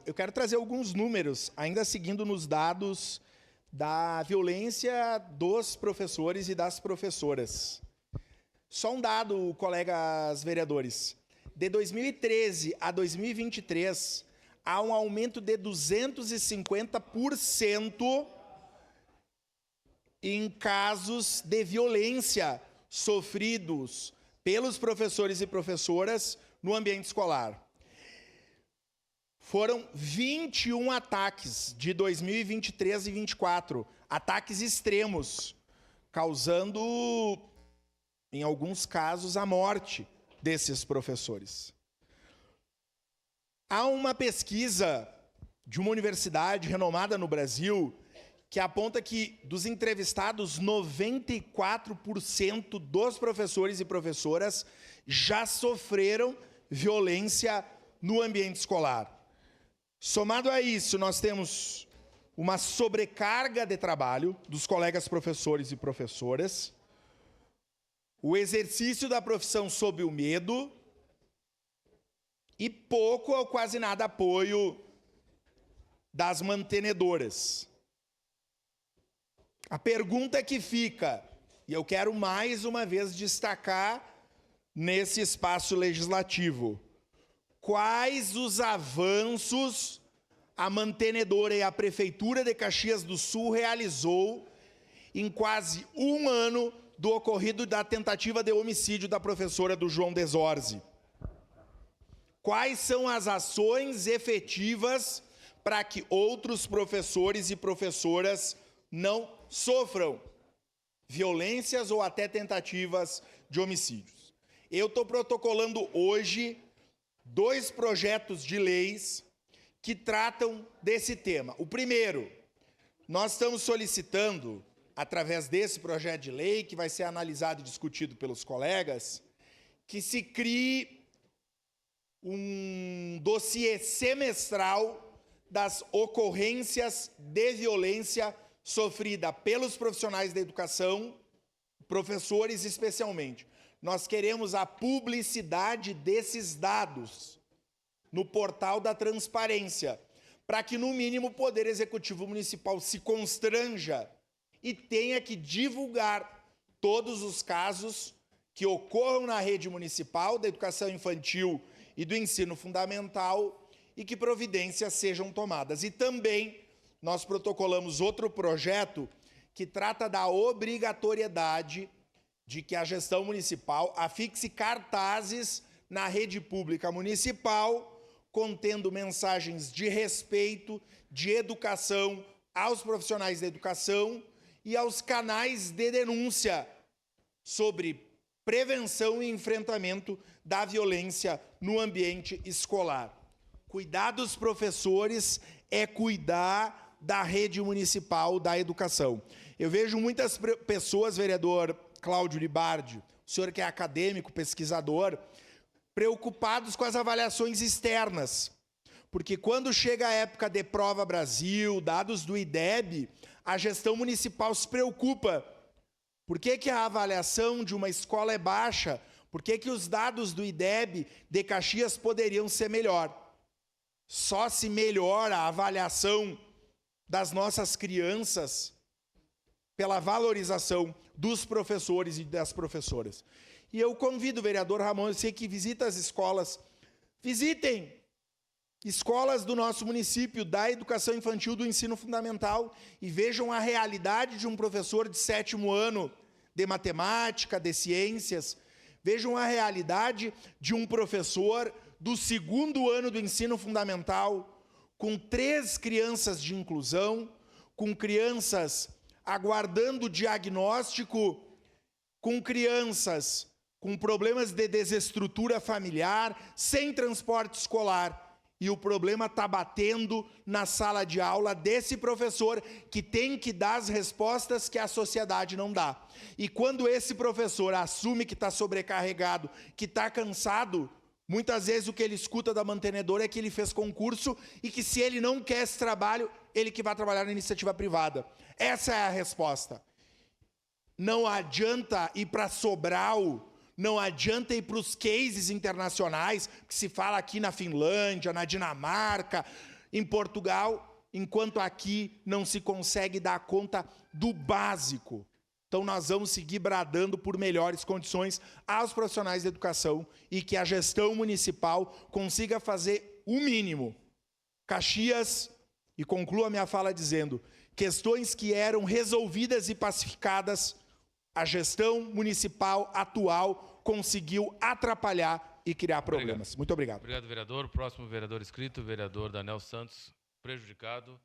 eu quero trazer alguns números, ainda seguindo nos dados da violência dos professores e das professoras. Só um dado, colegas vereadores. De 2013 a 2023, há um aumento de 250% em casos de violência sofridos pelos professores e professoras no ambiente escolar. Foram 21 ataques de 2023 e 2024, ataques extremos, causando, em alguns casos, a morte desses professores. Há uma pesquisa de uma universidade renomada no Brasil que aponta que, dos entrevistados, 94% dos professores e professoras já sofreram violência no ambiente escolar. Somado a isso, nós temos uma sobrecarga de trabalho dos colegas professores e professoras, o exercício da profissão sob o medo e pouco ou quase nada apoio das mantenedoras. A pergunta que fica, e eu quero mais uma vez destacar nesse espaço legislativo: quais os avanços a mantenedora e a Prefeitura de Caxias do Sul realizou em quase um ano do ocorrido da tentativa de homicídio da professora do João Desorze? Quais são as ações efetivas para que outros professores e professoras não sofram violências ou até tentativas de homicídios? Eu estou protocolando hoje 2 projetos de leis que tratam desse tema. O primeiro, nós estamos solicitando, através desse projeto de lei, que vai ser analisado e discutido pelos colegas, que se crie um dossiê semestral das ocorrências de violência sofrida pelos profissionais da educação, professores especialmente. Nós queremos a publicidade desses dados no portal da transparência, para que, no mínimo, o Poder Executivo Municipal se constranja e tenha que divulgar todos os casos que ocorram na rede municipal da educação infantil e do ensino fundamental e que providências sejam tomadas. E também nós protocolamos outro projeto que trata da obrigatoriedade de que a gestão municipal afixe cartazes na rede pública municipal contendo mensagens de respeito, de educação aos profissionais da educação e aos canais de denúncia sobre prevenção e enfrentamento da violência no ambiente escolar. Cuidar dos professores é cuidar da rede municipal da educação. Eu vejo muitas pessoas, vereador Cláudio Libardi, o senhor que é acadêmico, pesquisador, preocupados com as avaliações externas. Porque quando chega a época de Prova Brasil, dados do IDEB, a gestão municipal se preocupa. Por que a avaliação de uma escola é baixa? Por que os dados do IDEB de Caxias poderiam ser melhor? Só se melhora a avaliação das nossas crianças pela valorização dos professores e das professoras. E eu convido o vereador Ramon, eu sei que visita as escolas, visitem escolas do nosso município, da educação infantil, do ensino fundamental, e vejam a realidade de um professor de 7º ano de matemática, de ciências, vejam a realidade de um professor do 2º ano do ensino fundamental, com 3 crianças de inclusão, com crianças aguardando diagnóstico, com crianças com problemas de desestrutura familiar, sem transporte escolar. E o problema está batendo na sala de aula desse professor que tem que dar as respostas que a sociedade não dá. E quando esse professor assume que está sobrecarregado, que está cansado, muitas vezes o que ele escuta da mantenedora é que ele fez concurso e que se ele não quer esse trabalho, ele que vai trabalhar na iniciativa privada. Essa é a resposta. Não adianta ir para Sobral, não adianta ir para os cases internacionais, que se fala aqui na Finlândia, na Dinamarca, em Portugal, enquanto aqui não se consegue dar conta do básico. Então, nós vamos seguir bradando por melhores condições aos profissionais da educação e que a gestão municipal consiga fazer o mínimo. Caxias, e concluo a minha fala dizendo, questões que eram resolvidas e pacificadas, a gestão municipal atual conseguiu atrapalhar e criar problemas. Muito obrigado. Obrigado, vereador. Próximo vereador inscrito, vereador Daniel Santos, prejudicado.